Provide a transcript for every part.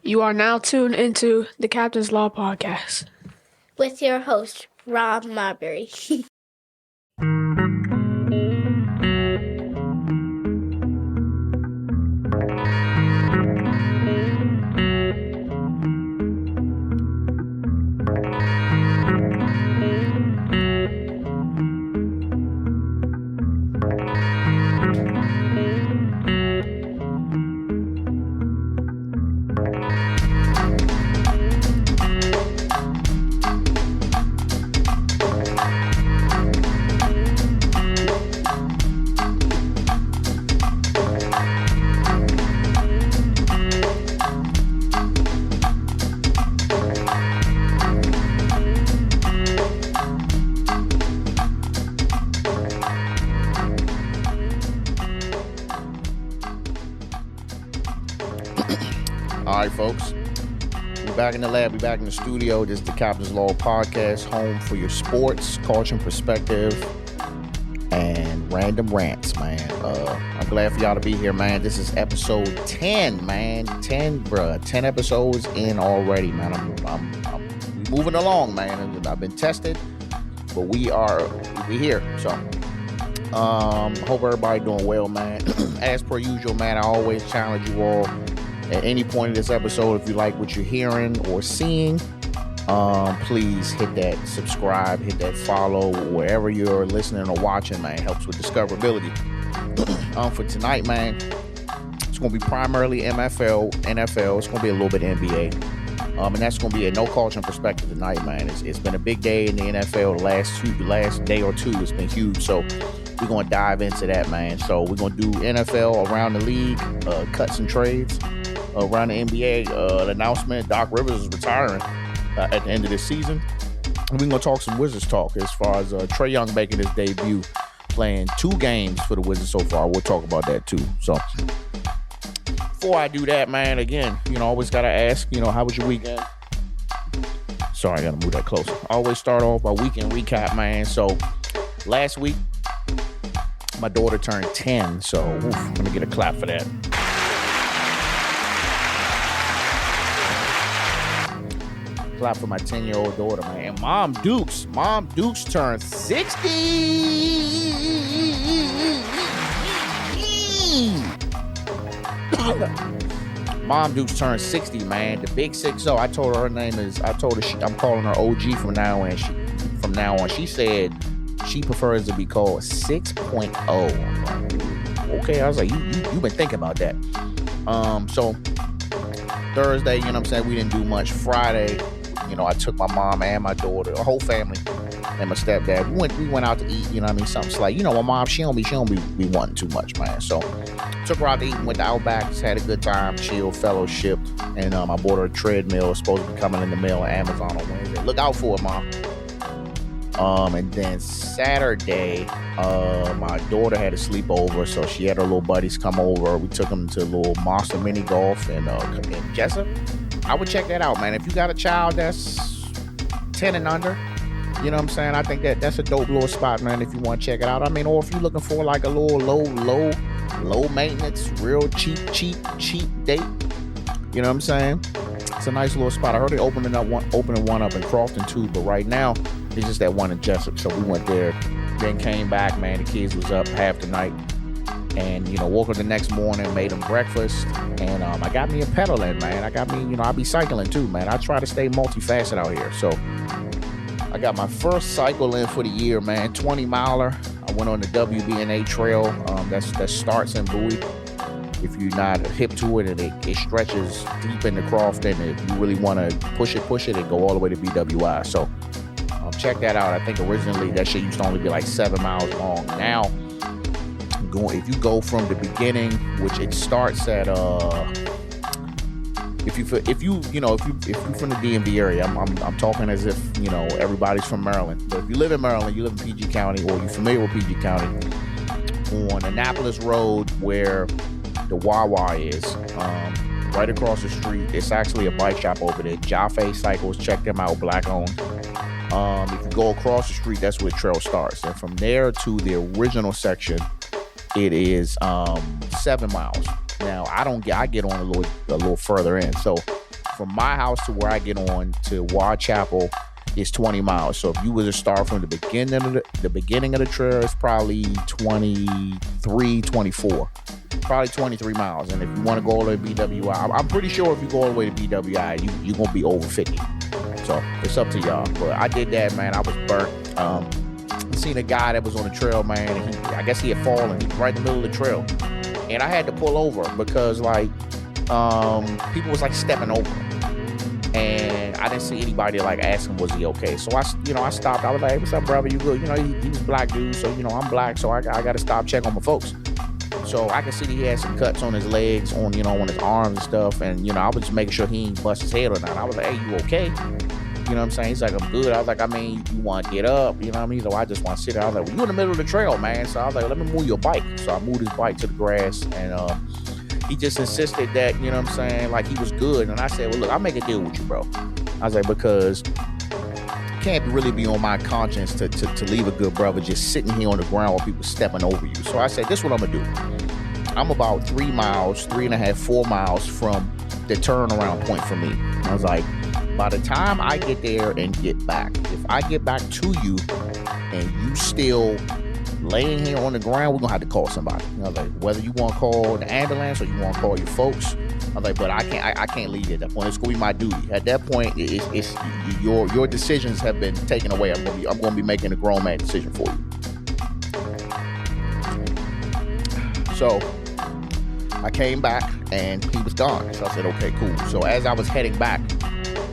You are now tuned into the Captain's Law Podcast with your host, Rob Marbury. All right, folks. We're back in the lab. We're back in the studio. This is the Captain's Law Podcast, home for your sports, culture, and perspective, and random rants, man. I'm glad for y'all to be here, man. This is episode 10, man. 10 episodes in already, man. I'm moving along, man. I've been tested, but we here. So, hope everybody doing well, man. As per usual, man, I always challenge you all at any point in this episode, if you like what you're hearing or seeing, please hit that subscribe, hit that follow wherever you're listening or watching, man. It helps with discoverability. For tonight, man, it's going to be primarily NFL. It's going to be a little bit NBA. And that's going to be a no culture and perspective tonight, man. It's been a big day in the NFL. The last day or two, it's been huge. So we're going to dive into that, man. So we're going to do NFL around the league, cuts and trades. Around the NBA, the announcement, Doc Rivers is retiring at the end of this season. And we're going to talk some Wizards talk as far as Trae Young making his debut, playing 2 games for the Wizards so far. We'll talk about that too. So before I do that, man, again, always got to ask, how was your weekend? Sorry, I got to move that closer. I always start off by weekend recap, man. So last week, my daughter turned 10. So let me get a clap for that. Clap for my 10-year-old daughter, man. And Mom Dukes turned 60. Mom Dukes turned 60, man. The big 60. I told her I'm calling her OG from now on. She said she prefers to be called 6.0. Okay, I was like, you've been thinking about that. So Thursday, we didn't do much. Friday, I took my mom and my daughter, the whole family, and my stepdad. We went out to eat, something like, my mom, she don't be wanting too much, man. So took her out to eat, went to Outback, just had a good time, chill, fellowship, and I bought her a treadmill. It's supposed to be coming in the mail on Amazon on Wednesday. Look out for it, Mom. And then Saturday, my daughter had a sleepover, so she had her little buddies come over. We took them to a little Monster Mini Golf in Jessup. I would check that out, man. If you got a child that's 10 and under, I think that's a dope little spot, man, if you want to check it out. Or if you're looking for like a little low maintenance, real cheap date, It's a nice little spot. I heard they opening one up in Crofton too, but right now it's just that one in Jessup. So we went there, then came back, man. The kids was up half the night. And, woke up the next morning, made them breakfast, and I got me a pedaling, man. I be cycling too, man. I try to stay multifaceted out here. So I got my first cycle in for the year, man, 20 miler. I went on the WBNA trail. That starts in Bowie. If you're not hip to it, and it stretches deep into Crofton. If you really want to push it, and go all the way to BWI. So check that out. I think originally that shit used to only be like 7 miles long. Now, if you go from the beginning, which it starts at if you from the DMV area, I'm talking as if everybody's from Maryland. But if you live in Maryland, you live in PG County, or you're familiar with PG County, on Annapolis Road where the Wawa is, right across the street, it's actually a bike shop over there. Jaffe Cycles, check them out, black owned. If you go across the street, that's where the trail starts, and from there to the original section, it is 7 miles. Now I get on a little further in. So from my house to where I get on to Ward Chapel is 20 miles. So if you were to start from the beginning of the trail, it's probably 23, 24. Probably 23 miles. And if you want to go all the way to BWI, I'm pretty sure if you go all the way to BWI, you're going to be over 50. So it's up to y'all. But I did that, man. I was burnt. I seen a guy that was on the trail, man. And I guess he had fallen. He was right in the middle of the trail. And I had to pull over because, like, people was, like, stepping over him. And I didn't see anybody, like, ask him, was he okay? So, I stopped. I was like, hey, what's up, brother? You good? He was a black dude. So, I'm black. So, I got to stop, check on my folks. So, I could see that he had some cuts on his legs, on his arms and stuff. And, I was just making sure he didn't bust his head or not. I was like, hey, you okay? You know what I'm saying? He's like, I'm good. I was like, I mean, you want to get up? You know what I mean? So I just want to sit there. I was like, well, you in the middle of the trail, man. So I was like, let me move your bike. So I moved his bike to the grass. And he just insisted that, you know what I'm saying, like he was good. And I said, well, look, I'll make a deal with you, bro. I was like, because it can't really be on my conscience to leave a good brother just sitting here on the ground while people stepping over you. So I said, this is what I'm going to do. I'm about 3.5, 4 miles from the turnaround point for me. I was like, by the time I get there and get back, if I get back to you and you still laying here on the ground, we're going to have to call somebody. I was like, whether you want to call the ambulance or you want to call your folks. I was like, but I can't leave at that point. It's going to be my duty. At that point, it's your decisions have been taken away. I'm going to be making a grown man decision for you. So I came back and he was gone. So I said, okay, cool. So as I was heading back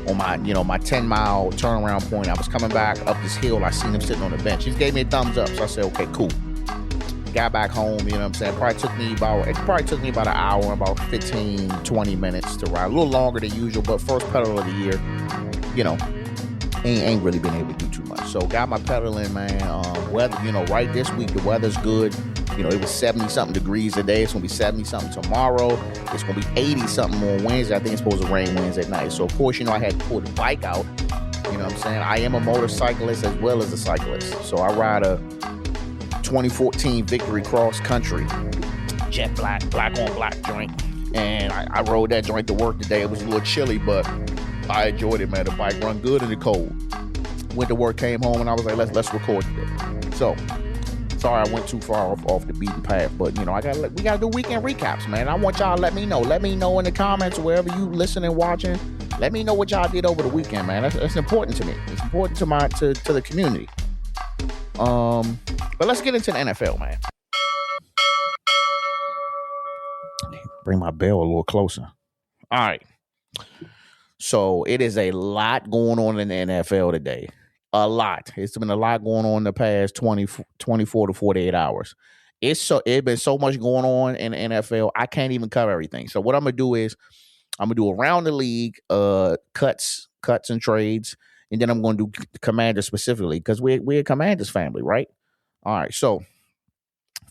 on my 10-mile turnaround point, I was coming back up this hill. I seen him sitting on the bench. He gave me a thumbs up. So I said, okay, cool. Got back home, you know what I'm saying? It probably took me about an hour, about 15, 20 minutes to ride. A little longer than usual, but first pedal of the year, ain't really been able to do too much. So got my pedal in, man. Weather, right this week, the weather's good. It was 70-something degrees today. It's going to be 70-something tomorrow. It's going to be 80-something on Wednesday. I think it's supposed to rain Wednesday night. So, of course, I had to pull the bike out. You know what I'm saying? I am a motorcyclist as well as a cyclist. So, I ride a 2014 Victory Cross Country. Jet black on black joint. And I rode that joint to work today. It was a little chilly, but I enjoyed it, man. The bike run good in the cold. Went to work, came home, and I was like, let's record today. So, sorry I went too far off the beaten path, but we gotta do weekend recaps, man. I want y'all to let me know. Let me know in the comments wherever you listen and watching. Let me know what y'all did over the weekend, man. That's important to me. It's important to the community. But let's get into the NFL, man. Bring my bell a little closer. All right. So it is a lot going on in the NFL today. A lot. It's been a lot going on in the past 24 to 48 hours. It's been so much going on in the NFL. I can't even cover everything. So what I'm gonna do is I'm gonna do around the league, cuts and trades, and then I'm gonna do Commanders specifically because we're a Commanders family, right? All right. So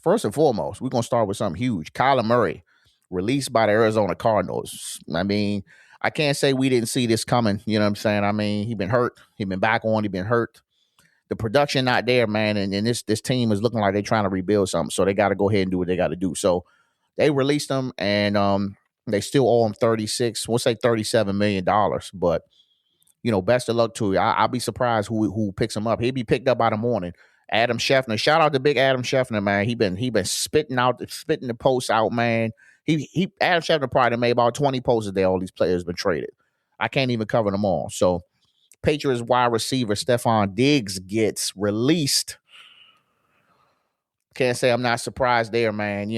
first and foremost, we're gonna start with something huge. Kyler Murray released by the Arizona Cardinals. I mean, I can't say we didn't see this coming. You know what I'm saying? I mean, he been hurt. He been back on. He been hurt. The production not there, man. And this team is looking like they're trying to rebuild something. So they got to go ahead and do what they got to do. So they released him, and they still owe him $37 million. But, best of luck to you. I'll be surprised who picks him up. He'll be picked up by the morning. Adam Scheffner. Shout out to big Adam Scheffner, man. He been spitting the posts out, man. Adam Scheffner probably made about 20 posts a day. All these players been traded. I can't even cover them all. So, Patriots wide receiver Stephon Diggs gets released. Can't say I'm not surprised there, man.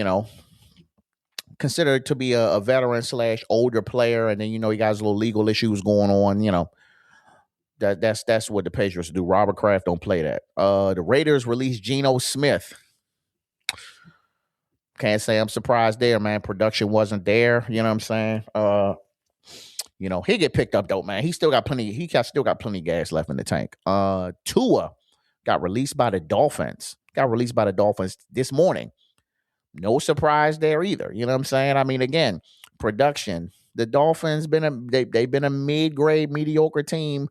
Considered to be a veteran / older player, and then he got his little legal issues going on. That's what the Patriots do. Robert Kraft don't play that. The Raiders released Geno Smith. Can't say I'm surprised there, man. Production wasn't there. You know what I'm saying? He get picked up though, man. He still got plenty of gas left in the tank. Tua got released by the Dolphins. This morning. No surprise there either. You know what I'm saying? I mean, again, production. The Dolphins they've been a mid-grade, mediocre team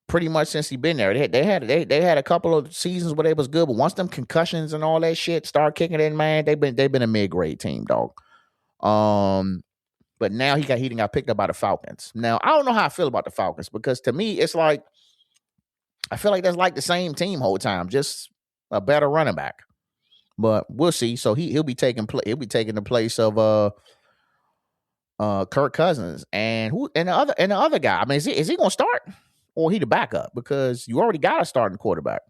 pretty much since he been there. They had a couple of seasons where they was good, but once them concussions and all that shit start kicking in, man, they've been a mid-grade team, dog. But now he done got picked up by the Falcons. Now, I don't know how I feel about the Falcons because to me, it's like I feel like that's like the same team whole time, just a better running back. But we'll see. So he'll be taking the place of Kirk Cousins and the other guy. I mean, is he gonna start or he the backup? Because you already got a starting quarterback.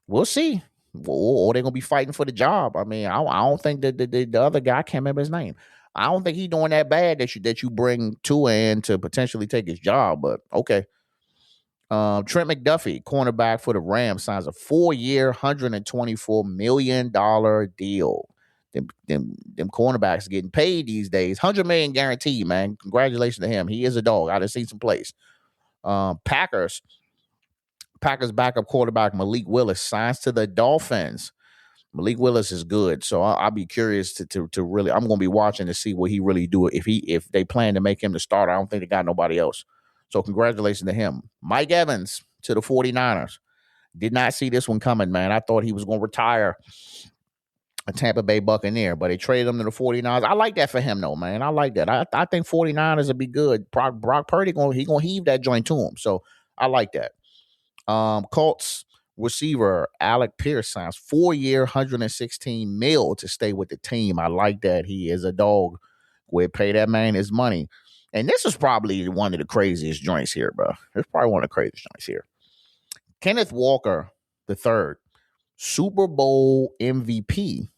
We'll see. Or they're gonna be fighting for the job. I mean, I don't think that the other guy, I can't remember his name. I don't think he's doing that bad that you bring Tua in to potentially take his job. But okay. Trent McDuffie, cornerback for the Rams, signs a 4-year, $124 million deal. Them cornerbacks getting paid these days. $100 million guaranteed, man. Congratulations to him. He is a dog. I done seen some plays. Packers backup quarterback Malik Willis signs to the Dolphins. Malik Willis is good, so I'll be curious to really. I'm going to be watching to see what he really do. If they plan to make him the starter, I don't think they got nobody else. So congratulations to him. Mike Evans to the 49ers. Did not see this one coming, man. I thought he was going to retire a Tampa Bay Buccaneer, but they traded him to the 49ers. I like that for him, though, man. I like that. I think 49ers will be good. Brock Purdy, he going to heave that joint to him. So I like that. Colts receiver Alec Pierce signs 4-year, $116 million to stay with the team. I like that. He is a dog. We'll pay that man his money. And this is probably one of the craziest joints here, bro. It's probably one of the craziest joints here. Kenneth Walker III, Super Bowl MVP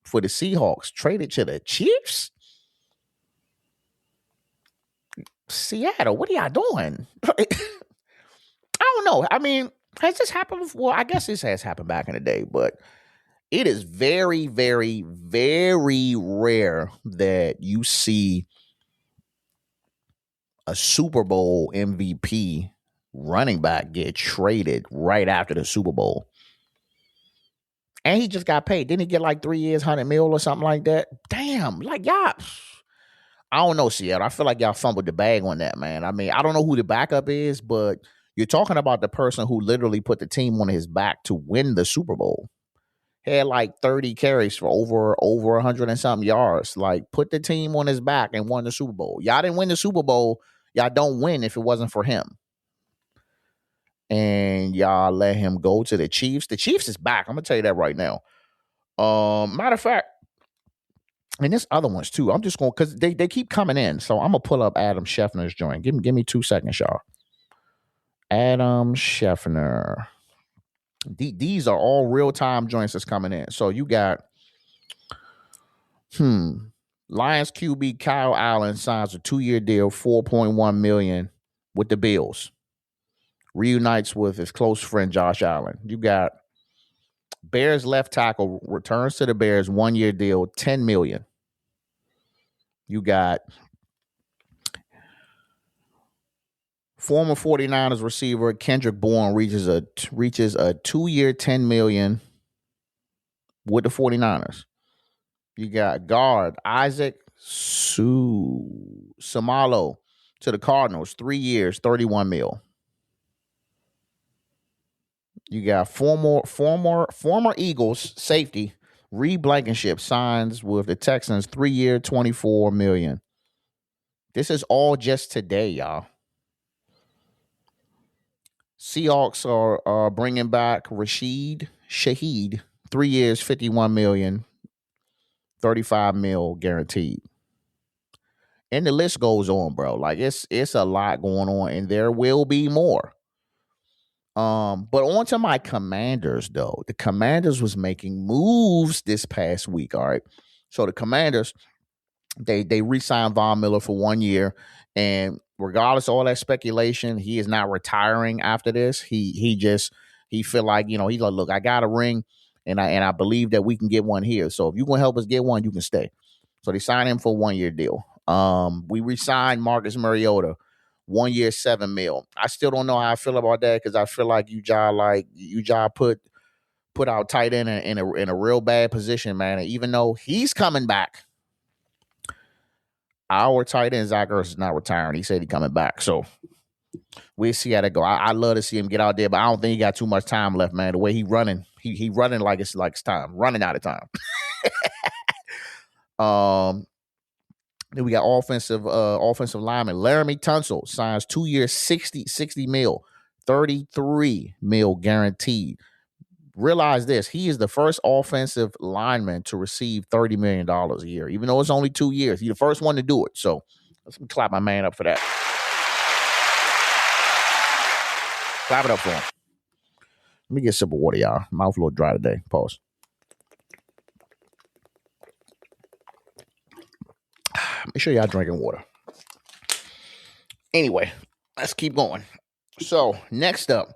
for the Seahawks, traded to the Chiefs? Seattle, what are y'all doing? I don't know. I mean, has this happened before? I guess this has happened back in the day, but it is very, very, very rare that you see a Super Bowl MVP running back get traded right after the Super Bowl. And he just got paid. Didn't he get like 3 years, $100 million or something like that? Damn, like y'all. I don't know, Seattle. I feel like y'all fumbled the bag on that, man. I mean, I don't know who the backup is, but you're talking about the person who literally put the team on his back to win the Super Bowl. Had like 30 carries for over 100 and something yards. Like, put the team on his back and won the Super Bowl. Y'all didn't win the Super Bowl. Y'all don't win if it wasn't for him. And y'all let him go to the Chiefs. The Chiefs is back. I'm going to tell you that right now. Matter of fact, and there's other ones too. I'm just going, because they keep coming in. So I'm going to pull up Adam Scheffner's joint. Give me 2 seconds, y'all. Adam Scheffner. These are all real-time joints that's coming in. So you got, Lions QB Kyle Allen signs a 2-year deal, $4.1 million with the Bills. Reunites with his close friend Josh Allen. You got Bears left tackle returns to the Bears, 1-year deal, $10 million. You got former 49ers receiver Kendrick Bourne reaches a 2-year, $10 million with the 49ers. You got guard Isaac Samalo to the Cardinals, 3 years, $31 million. You got former Eagles safety Reed Blankenship signs with the Texans, 3-year, $24 million. This is all just today, y'all. Seahawks are bringing back Rashid Shaheed, 3 years, $51 million, $35 million guaranteed. And the list goes on, bro. Like it's a lot going on, and there will be more. But on to my Commanders, though. The Commanders was making moves this past week. All right. So the Commanders, they re-signed Von Miller for 1 year. And regardless of all that speculation, he is not retiring after this. He feel like, he's like, look, I got a ring and I believe that we can get one here. So if you're gonna help us get one, you can stay. So they signed him for a 1-year deal. We re-signed Marcus Mariota. 1 year, $7 million. I still don't know how I feel about that because I feel like Ujah put our tight end in a real bad position, man. And even though he's coming back, our tight end Zach Ertz is not retiring. He said he's coming back, so we'll see how that go. I love to see him get out there, but I don't think he got too much time left, man. The way he running, he running like it's time, running out of time. Then we got offensive lineman Laramie Tunsil signs 2 years, 60 mil, 33 mil guaranteed. Realize this, he is the first offensive lineman to receive $30 million a year, even though it's only 2 years. He's the first one to do it. So let's clap my man up for that. Clap it up for him. Let me get a sip of water, y'all. Mouth a little dry today. Pause. Make sure y'all drinking water. Anyway, let's keep going. So next up,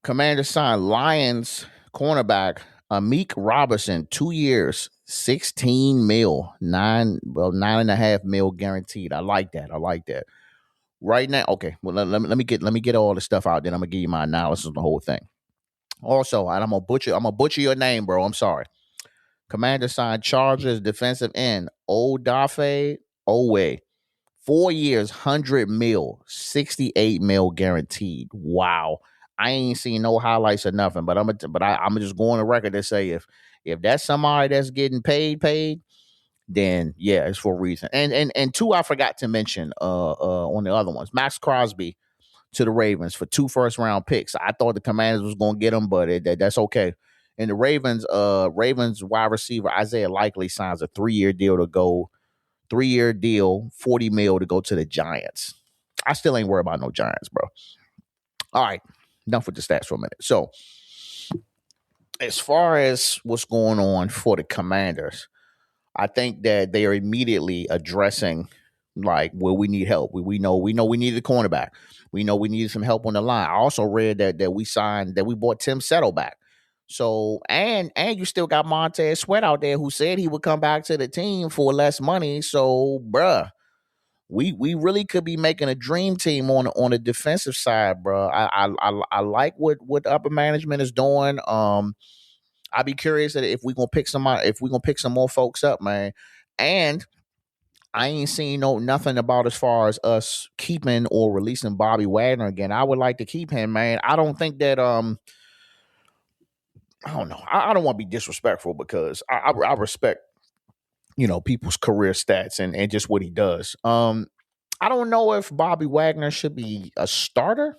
Commanders signed Lions cornerback Amik Robertson, 2 years, 16 mil, 9.5 mil guaranteed. I like that. Right now, okay. Well, let me get all the stuff out. Then I'm gonna give you my analysis of the whole thing. Also, and I'm gonna butcher your name, bro. I'm sorry. Commander signed Chargers defensive end Odafe Owe. 4 years, 100 mil, 68 mil guaranteed. Wow. I ain't seen no highlights or nothing, but I'm just going on the record to say if that's somebody that's getting paid, then yeah, it's for a reason. And two, I forgot to mention on the other ones. Max Crosby to the Ravens for 2 first-round picks. I thought the Commanders was going to get him, but that's okay. And the Ravens wide receiver Isaiah Likely signs a 3-year deal to go. 3-year deal, 40 mil to go to the Giants. I still ain't worried about no Giants, bro. All right, enough with the stats for a minute. So, as far as what's going on for the Commanders, I think that they are immediately addressing like where we need help. We know we needed a cornerback. We know we needed some help on the line. I also read that we bought Tim Settle back. So and you still got Montez Sweat out there who said he would come back to the team for less money. So, bruh, we really could be making a dream team on the defensive side, bruh. I like what upper management is doing. I'd be curious that if we're gonna pick some more folks up, man. And I ain't seen nothing about as far as us keeping or releasing Bobby Wagner again. I would like to keep him, man. I don't think that I don't know. I don't want to be disrespectful because I respect, people's career stats and just what he does. I don't know if Bobby Wagner should be a starter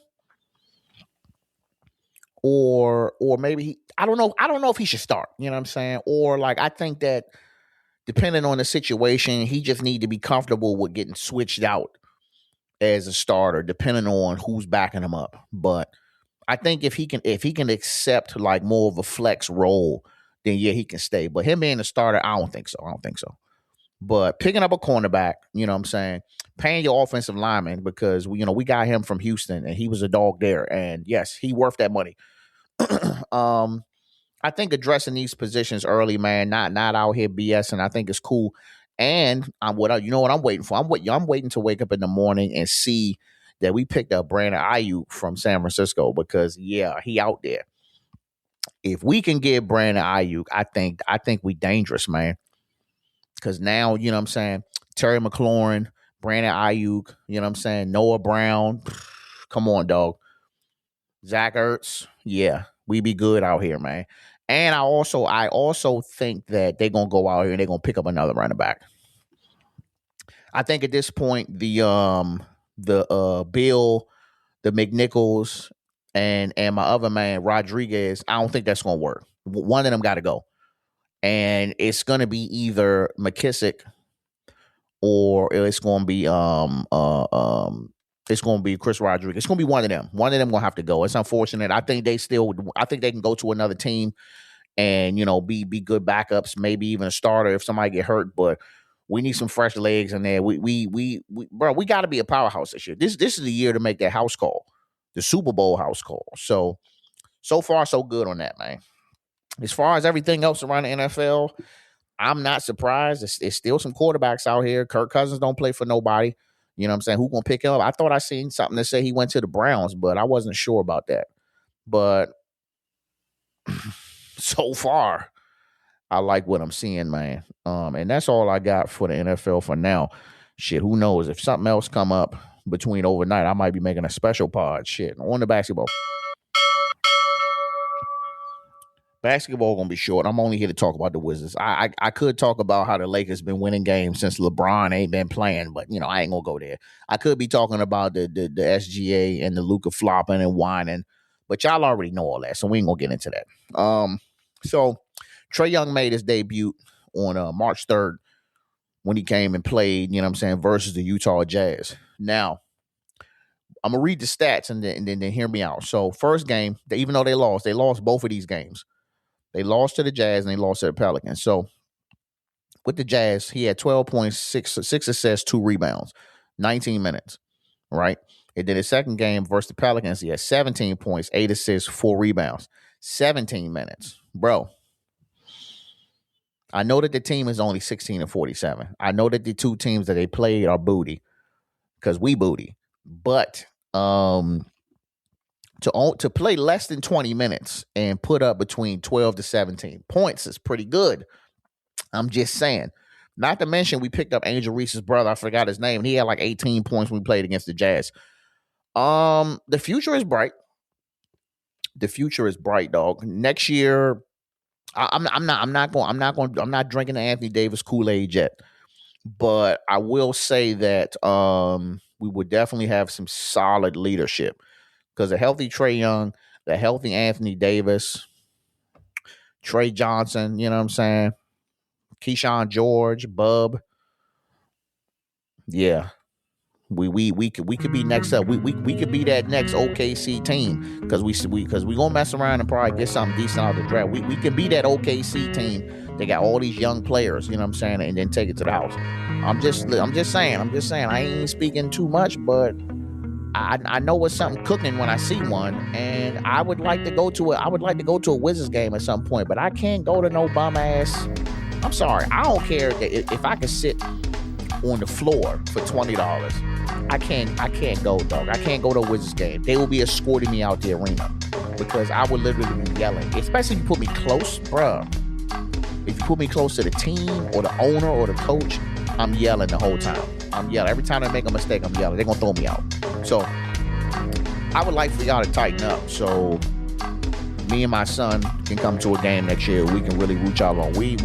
or maybe I don't know. I don't know if he should start. You know what I'm saying? Or like I think that depending on the situation, he just need to be comfortable with getting switched out as a starter, depending on who's backing him up. But I think if he can accept like more of a flex role, then yeah, he can stay. But him being a starter, I don't think so. But picking up a cornerback, you know what I'm saying, paying your offensive lineman because we got him from Houston and he was a dog there. And yes, he worth that money. I think addressing these positions early, man, not out here BSing, I think it's cool. And what I'm waiting for? I'm waiting to wake up in the morning and see that we picked up Brandon Ayuk from San Francisco because yeah, he out there. If we can get Brandon Ayuk, I think we dangerous, man. Because now, you know what I'm saying, Terry McLaurin, Brandon Ayuk, you know what I'm saying, Noah Brown, come on, dog. Zach Ertz, yeah, we be good out here, man. And I also think that they're gonna go out here and they're gonna pick up another running back. I think at this point, the Bill, the McNichols, and my other man Rodriguez, I don't think that's gonna work. One of them got to go, and it's gonna be either McKissick or it's gonna be it's gonna be Chris Rodriguez. It's gonna be one of them. One of them gonna have to go. It's unfortunate. I think they can go to another team and be good backups, maybe even a starter if somebody get hurt, but we need some fresh legs in there. We got to be a powerhouse this year. This is the year to make that house call, the Super Bowl house call. So far, so good on that, man. As far as everything else around the NFL, I'm not surprised. There's still some quarterbacks out here. Kirk Cousins don't play for nobody. You know what I'm saying? Who gonna pick him up? I thought I seen something that said he went to the Browns, but I wasn't sure about that. But so far, I like what I'm seeing, man. And that's all I got for the NFL for now. Shit, who knows? If something else come up between overnight, I might be making a special pod. Shit, on the basketball. basketball gonna be short. I'm only here to talk about the Wizards. I could talk about how the Lakers been winning games since LeBron ain't been playing, but I ain't gonna go there. I could be talking about the SGA and the Luka flopping and whining, but y'all already know all that, so we ain't gonna get into that. So Trae Young made his debut on March 3rd when he came and played, versus the Utah Jazz. Now, I'm gonna read the stats and then hear me out. So first game, even though they lost both of these games. They lost to the Jazz and they lost to the Pelicans. So with the Jazz, he had 12 points, 6 assists, 2 rebounds, 19 minutes, right? And then the second game versus the Pelicans, he had 17 points, 8 assists, 4 rebounds, 17 minutes. Bro, I know that the team is only 16-47. I know that the two teams that they played are booty because we booty. But to play less than 20 minutes and put up between 12 to 17 points is pretty good. I'm just saying. Not to mention, we picked up Angel Reese's brother. I forgot his name. He had like 18 points when we played against the Jazz. The future is bright. The future is bright, dog. Next year, I'm not drinking the Anthony Davis Kool-Aid yet. But I will say that we would definitely have some solid leadership. Because a healthy Trae Young, the healthy Anthony Davis, Trey Johnson, you know what I'm saying? Keyshawn George, Bub. Yeah. We could be next up. We could be that next OKC team because we gonna mess around and probably get something decent out of the draft. We can be that OKC team. They got all these young players, you know what I'm saying, and then take it to the house. I'm just saying. I ain't speaking too much, but I know what's something cooking when I see one, and I would like to go to a Wizards game at some point, but I can't go to no bum ass. I'm sorry, I don't care if I could sit on the floor for $20. I can't go, dog. I can't go to a Wizards game. They will be escorting me out the arena because I would literally be yelling, especially if you put me close, bruh. If you put me close to the team or the owner or the coach, I'm yelling the whole time. I'm yelling. Every time they make a mistake, I'm yelling. They're going to throw me out. So I would like for y'all to tighten up so me and my son can come to a game next year. We can really root y'all on. We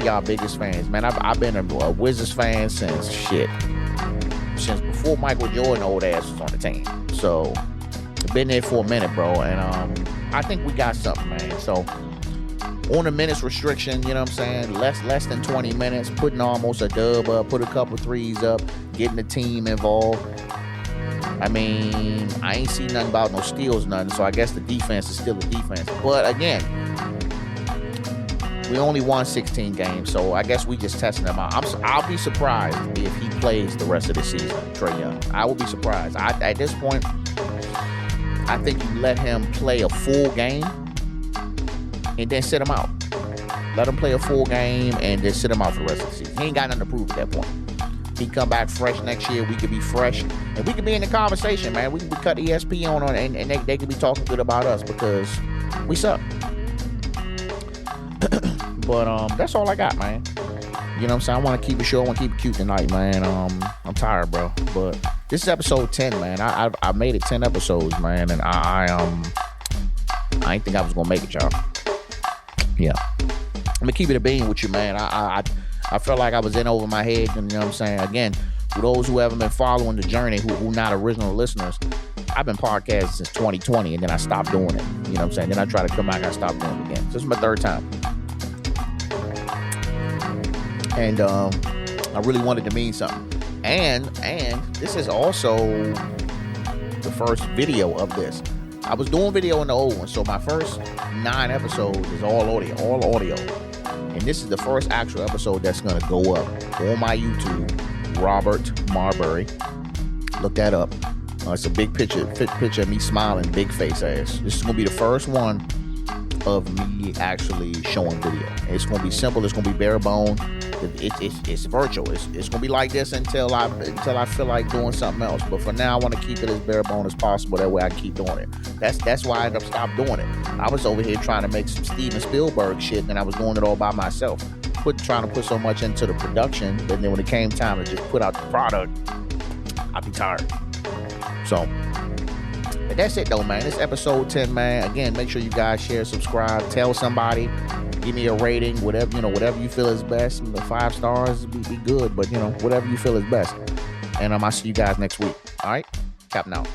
y'all biggest fans, man. I've been a Wizards fan since before Michael Jordan old ass was on the team. So I've been there for a minute, bro. And I think we got something, man. So on a minutes restriction, you know what I'm saying? Less than 20 minutes, putting almost a dub up, put a couple threes up, getting the team involved. I mean, I ain't seen nothing about no steals, nothing. So I guess the defense is still the defense. But again, we only won 16 games, so I guess we just testing them out. I'll be surprised if he plays the rest of the season, Trae Young. I will be surprised. At this point, I think you let him play a full game and then sit him out. Let him play a full game and then sit him out for the rest of the season. He ain't got nothing to prove at that point. He come back fresh next year. We could be fresh, and we could be in the conversation, man. We could cut ESPN on, and they could be talking good about us because we suck. But that's all I got, man. You know what I'm saying? I want to keep it short. I want to keep it cute tonight, man. I'm tired, bro. But this is episode 10, man. I made it 10 episodes, man, and I ain't think I was gonna make it, y'all. Yeah, I'm gonna keep it a bean with you, man. I felt like I was in over my head, and you know what I'm saying? Again, for those who haven't been following the journey, who not original listeners, I've been podcasting since 2020, and then I stopped doing it. You know what I'm saying? Then I tried to come back, I stopped doing it again. So this is my third time. And I really wanted to mean something. And this is also the first video of this. I was doing video in the old one, so my first 9 episodes is all audio. And this is the first actual episode that's going to go up on my YouTube, Robert Marbury. Look that up. It's a big picture of me smiling, big face ass. This is going to be the first one of me actually showing video. It's going to be simple. It's going to be bare bone. It's virtual. It's going to be like this until I feel like doing something else. But for now, I want to keep it as bare bone as possible. That way I can keep doing it. That's why I ended up stopped doing it. I was over here trying to make some Steven Spielberg shit, and I was doing it all by myself. Trying to put so much into the production, but then when it came time to just put out the product, I'd be tired. So But that's it though, man. It's episode 10, man. Again, make sure you guys share, subscribe, tell somebody, give me a rating, whatever you feel is best. 5 stars be good, but whatever you feel is best. And I'll see you guys next week. All right, capping out.